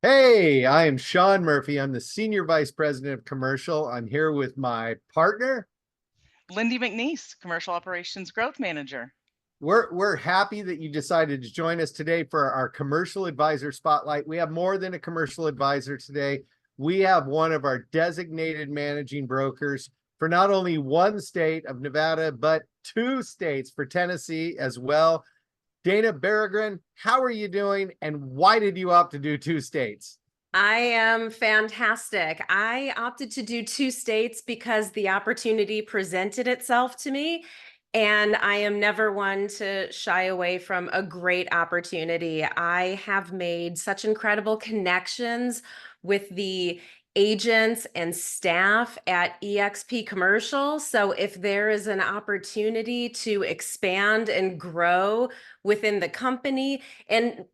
Hey, I am Sean Murphy. I'm the Senior Vice President of Commercial. I'm here with my partner. Lyndee McNeese, Commercial Operations Growth Manager. We're happy that you decided to join us today for our Commercial Advisor Spotlight. We have more than a commercial advisor today. We have one of our designated managing brokers for not only one state of Nevada, but two states for Tennessee as well. Dana Berggren, how are you doing? And why did you opt to do two states? I am fantastic. I opted to do two states because the opportunity presented itself to me, and I am never one to shy away from a great opportunity. I have made such incredible connections with the agents and staff at EXP Commercial. So if there is an opportunity to expand and grow within the company, and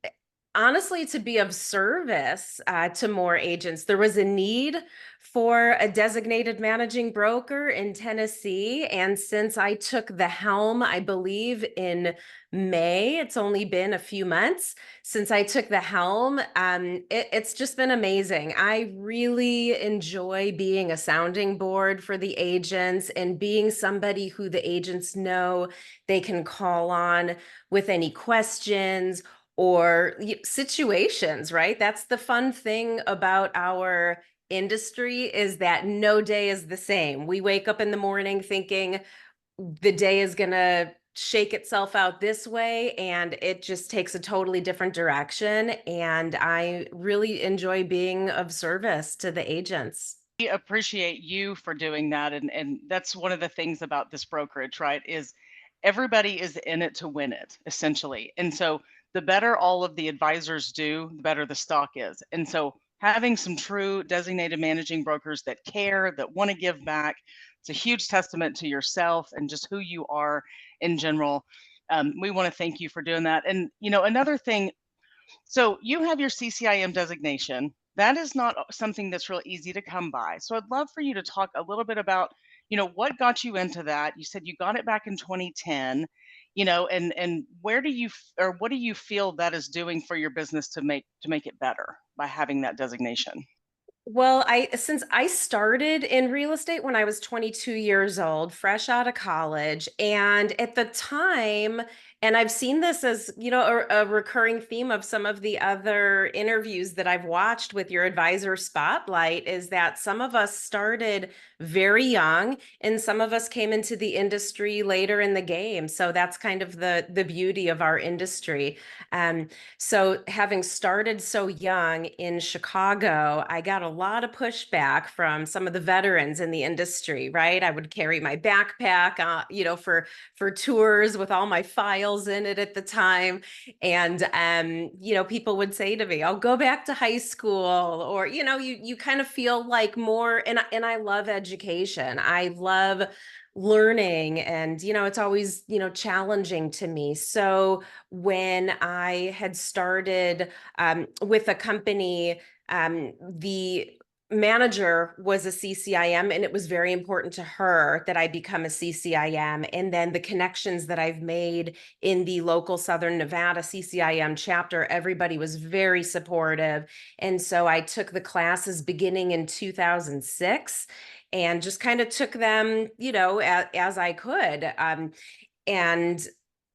honestly, to be of service to more agents. There was a need for a designated managing broker in Tennessee. And since I took the helm, I believe in May, it's only been a few months since I took the helm. It's just been amazing. I really enjoy being a sounding board for the agents and being somebody who the agents know they can call on with any questions or situations, right? That's the fun thing about our industry, is that no day is the same. We wake up in the morning thinking the day is going to shake itself out this way, and it just takes a totally different direction. And I really enjoy being of service to the agents. We appreciate you for doing that. And that's one of the things about this brokerage, right? Is everybody is in it to win it, essentially. And so the better all of the advisors do, the better the stock is. And so having some true designated managing brokers that care, that want to give back, it's a huge testament to yourself and just who you are in general. We want to thank you for doing that. And, another thing, so you have your CCIM designation. That is not something that's real easy to come by. So I'd love for you to talk a little bit about, what got you into that. You said you got it back in 2010, and where do you or what do you feel that is doing for your business to make it better by having that designation? Well, since I started in real estate when I was 22 years old, fresh out of college, and at the time, and I've seen this as, a recurring theme of some of the other interviews that I've watched with your advisor spotlight, is that some of us started very young and some of us came into the industry later in the game. So that's kind of the beauty of our industry. So having started so young in Chicago, I got a lot of pushback from some of the veterans in the industry, right? I would carry my backpack, for tours with all my files in it at the time. And, people would say to me, I'll go back to high school, or, you kind of feel like more, and I love education. I love learning, and it's always challenging to me. So when I had started with a company, the manager was a CCIM, and it was very important to her that I become a CCIM. And then the connections that I've made in the local Southern Nevada CCIM chapter, everybody was very supportive. And so I took the classes beginning in 2006 and just kind of took them, as I could. And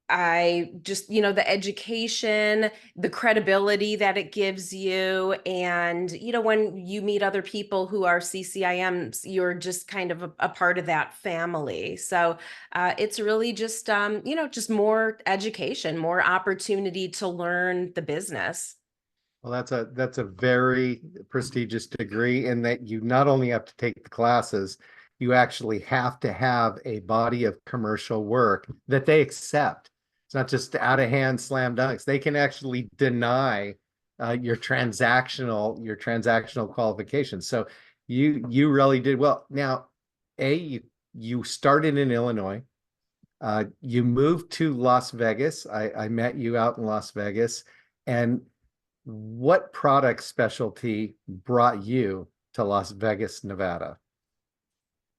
I just, the education, the credibility that it gives you. And, when you meet other people who are CCIMs, you're just kind of a part of that family. So it's really just, just more education, more opportunity to learn the business. Well, that's a very prestigious degree in that you not only have to take the classes, you actually have to have a body of commercial work that they accept. It's not just out of hand slam dunks. They can actually deny your transactional qualifications. So you really did well. Now, you started in Illinois. You moved to Las Vegas. I met you out in Las Vegas. And what product specialty brought you to Las Vegas, Nevada?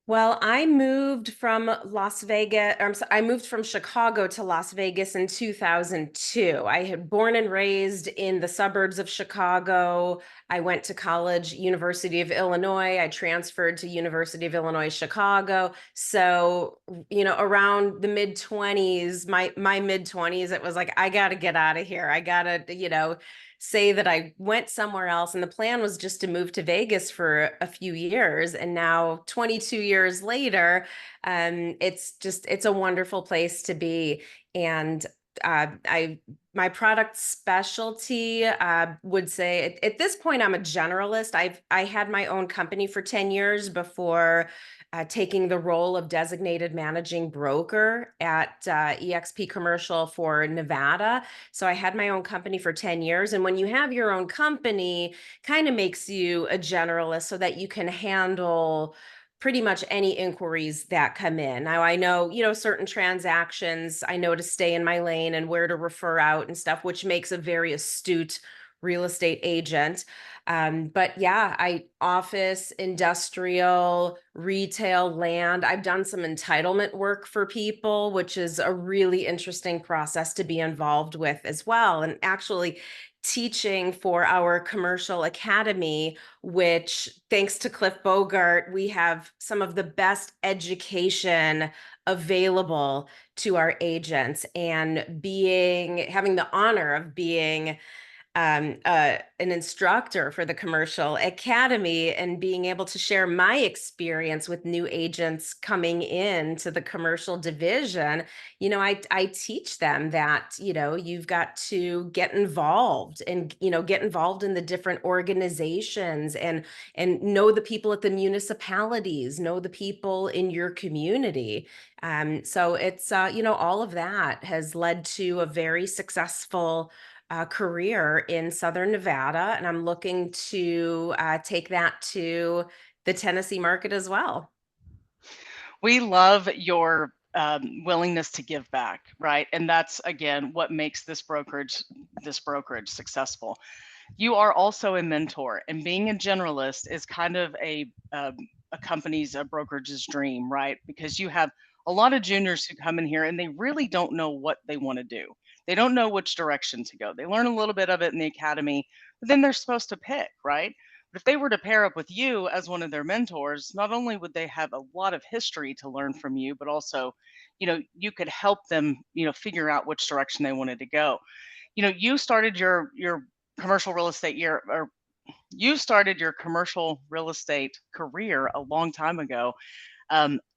Well, I moved from Las Vegas, I moved from Chicago to Las Vegas in 2002. I had born and raised in the suburbs of Chicago. I went to college, University of Illinois. I transferred to University of Illinois, Chicago. So, around the mid 20s, my mid 20s, it was like, I got to get out of here. I got to, say that I went somewhere else. And the plan was just to move to Vegas for a few years. And now 22 years later, it's a wonderful place to be. And my product specialty would say at this point I'm a generalist. I had my own company for 10 years before taking the role of designated managing broker at EXP Commercial for Nevada. So I had my own company for 10 years. And when you have your own company, kind of makes you a generalist so that you can handle pretty much any inquiries that come in. Now I know, certain transactions, I know to stay in my lane and where to refer out and stuff, which makes a very astute real estate agent. But yeah, office, industrial, retail, land. I've done some entitlement work for people, which is a really interesting process to be involved with as well. And actually teaching for our commercial academy, which thanks to Cliff Bogart, we have some of the best education available to our agents, and having the honor of being an instructor for the commercial academy and being able to share my experience with new agents coming in to the commercial division. I teach them that, you've got to get involved and, get involved in the different organizations and know the people at the municipalities, know the people in your community. So it's, all of that has led to a very successful career in Southern Nevada, and I'm looking to take that to the Tennessee market as well. We love your willingness to give back, right? And that's again what makes this brokerage successful. You are also a mentor, and being a generalist is kind of a company's, a brokerage's dream, right? Because you have a lot of juniors who come in here and they really don't know what they want to do. They don't know which direction to go. They learn a little bit of it in the academy, but then they're supposed to pick, right? But if they were to pair up with you as one of their mentors, not only would they have a lot of history to learn from you, but also, you could help them, figure out which direction they wanted to go. You started your commercial real estate year, or you started your commercial real estate career a long time ago.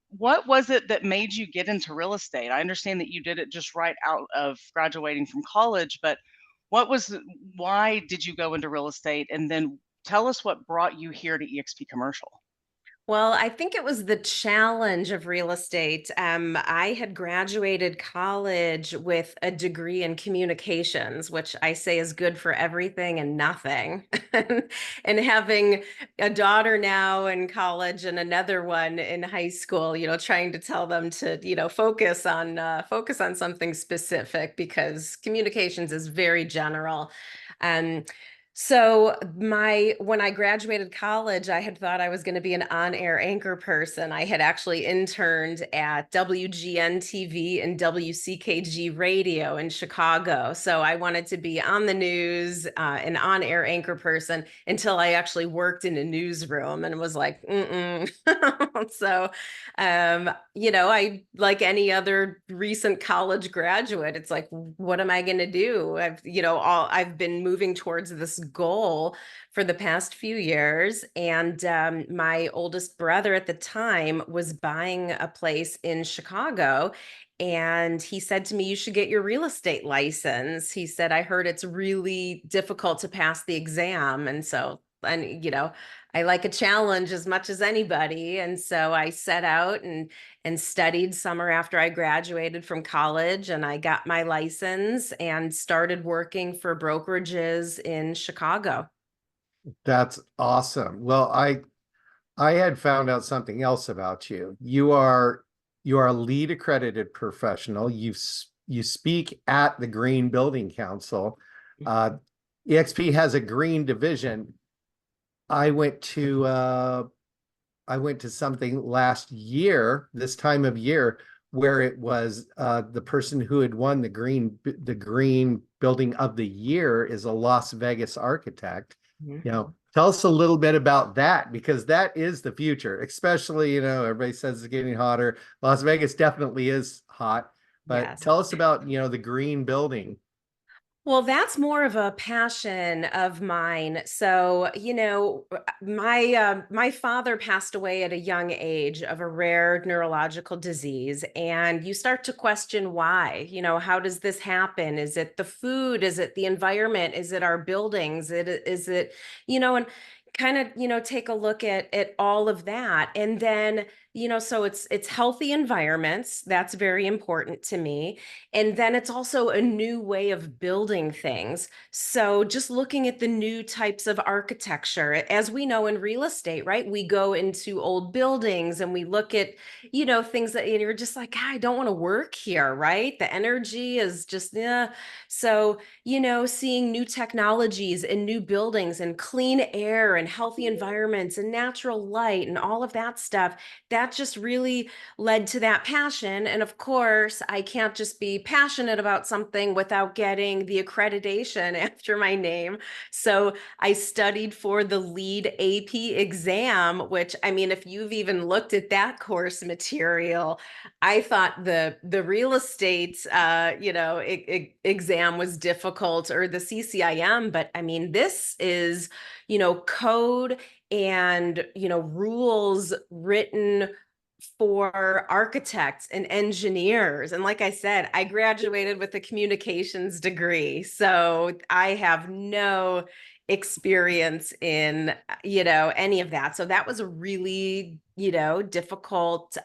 What was it that made you get into real estate? I understand that you did it just right out of graduating from college, but why did you go into real estate? And then tell us what brought you here to EXP Commercial. Well, I think it was the challenge of real estate. I had graduated college with a degree in communications, which I say is good for everything and nothing. And having a daughter now in college and another one in high school, trying to tell them to, focus on something specific, because communications is very general. So when I graduated college, I had thought I was going to be an on-air anchor person. I had actually interned at WGN TV and WCKG radio in Chicago. So I wanted to be on the news, an on-air anchor person, until I actually worked in a newsroom and was like, So, I, like any other recent college graduate, it's like, what am I going to do? I've been moving towards this goal for the past few years. And my oldest brother at the time was buying a place in Chicago. And he said to me, you should get your real estate license. He said, I heard it's really difficult to pass the exam. I like a challenge as much as anybody. And so I set out and studied summer after I graduated from college, and I got my license and started working for brokerages in Chicago. That's awesome. Well, I had found out something else about you. You are a LEED accredited professional. You speak at the Green Building Council. EXP has a green division. I went to I went to something last year, this time of year, where it was the person who had won the green building of the year is a Las Vegas architect. You know, tell us a little bit about that, because that is the future, especially, you know, everybody says it's getting hotter. Las Vegas definitely is hot, but Yes. tell us about, you know, the green building. Well, that's more of a passion of mine. So, my father passed away at a young age of a rare neurological disease, and you start to question why. How does this happen? Is it the food? Is it the environment? Is it our buildings? Is it, and kind of, take a look at all of that. And then, so it's healthy environments. That's very important to me. And then it's also a new way of building things. So just looking at the new types of architecture, as we know in real estate, right? We go into old buildings and we look at, things that you're just like, "God, I don't want to work here," right? The energy is just, yeah. So, seeing new technologies and new buildings and clean air and healthy environments and natural light and all of that stuff, that just really led to that passion. And of course, I can't just be passionate about something without getting the accreditation after my name. So I studied for the LEED AP exam, which, I mean, if you've even looked at that course material, I thought the real estate exam was difficult, or the CCIM, but I mean, this is, code and, rules written for architects and engineers. And like I said, I graduated with a communications degree. So I have no experience in, any of that. So that was a really, difficult,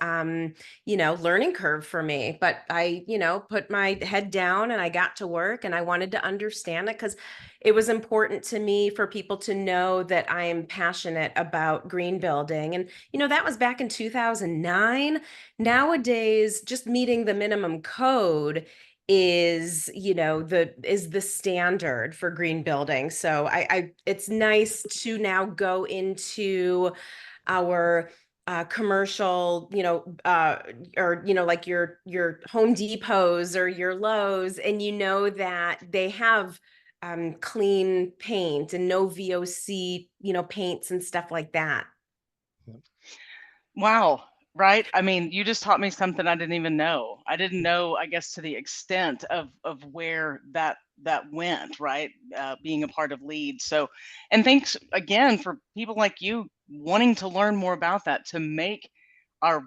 learning curve for me. But I, put my head down and I got to work, and I wanted to understand it because it was important to me for people to know that I am passionate about green building. And, that was back in 2009. Nowadays, just meeting the minimum code is, the standard for green building. So it's nice to now go into our commercial, or, like your Home Depots or your Lowe's, and that they have clean paint and no VOC, paints and stuff like that. Wow. Right. I mean, you just taught me something I didn't even know. I didn't know, I guess, to the extent of where that went, right? Being a part of LEED. So, and thanks again for people like you wanting to learn more about that, to make our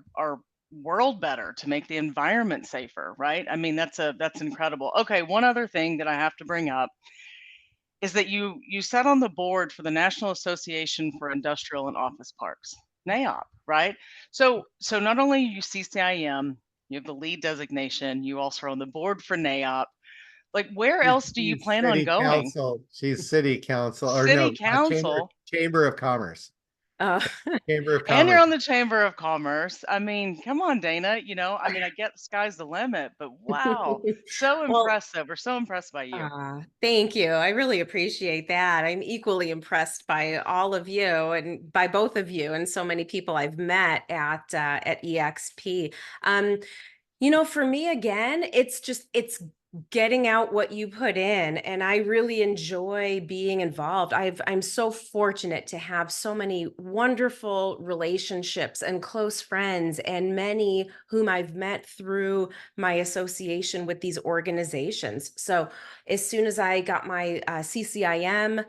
world better, to make the environment safer, right? I mean, that's incredible. Okay, one other thing that I have to bring up is that you sat on the board for the National Association for Industrial and Office Parks, NAIOP, right? So not only you CCIM, you have the LEED designation, you also are on the board for NAIOP. Like, where else do you She's plan on city going? council. She's city council, or City no, chamber council, chamber of commerce. Uh, Chamber of and you're Commerce. on the Chamber of Commerce. I mean, come on, Dana. I mean, I get the sky's the limit, but wow, so well, impressive. We're so impressed by you. thank you. I really appreciate that. I'm equally impressed by all of you and by both of you and so many people I've met at EXP. For me, again, it's getting out what you put in, and I really enjoy being involved. I'm so fortunate to have so many wonderful relationships and close friends, and many whom I've met through my association with these organizations. So as soon as I got my CCIM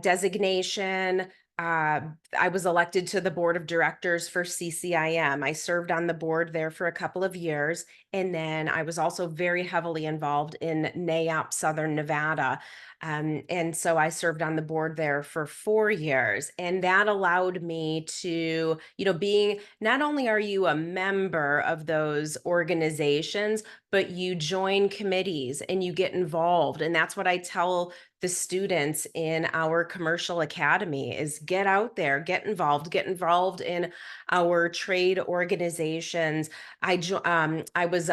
designation, uh, I was elected to the board of directors for CCIM. I served on the board there for a couple of years. And then I was also very heavily involved in NAIOP Southern Nevada. And so I served on the board there for 4 years. And that allowed me to, being, not only are you a member of those organizations, but you join committees and you get involved. And that's what I tell the students in our commercial academy is get out there, get involved in our trade organizations. I was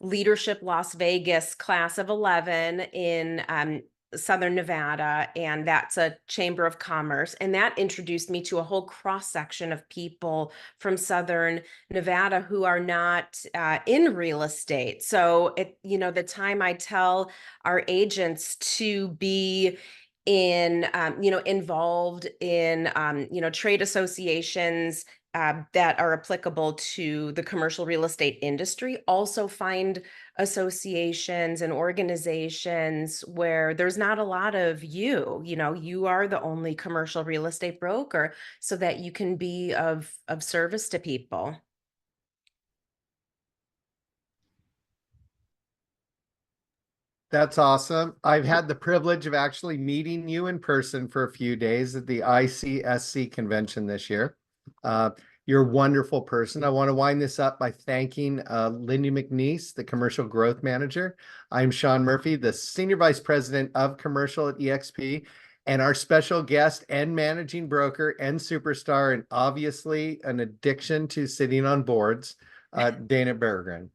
Leadership Las Vegas class of 11 in Southern Nevada, and that's a chamber of commerce. And that introduced me to a whole cross section of people from Southern Nevada who are not in real estate. So the time I tell our agents to be involved in, trade associations that are applicable to the commercial real estate industry, also find associations and organizations where there's not a lot of you are the only commercial real estate broker, so that you can be of service to people. That's awesome. I've had the privilege of actually meeting you in person for a few days at the ICSC convention this year. You're a wonderful person. I want to wind this up by thanking Lyndee McNeese, the Commercial Growth Manager. I'm Sean Murphy, the Senior Vice President of Commercial at eXp, and our special guest and managing broker and superstar, and obviously an addiction to sitting on boards, Dana Berggren.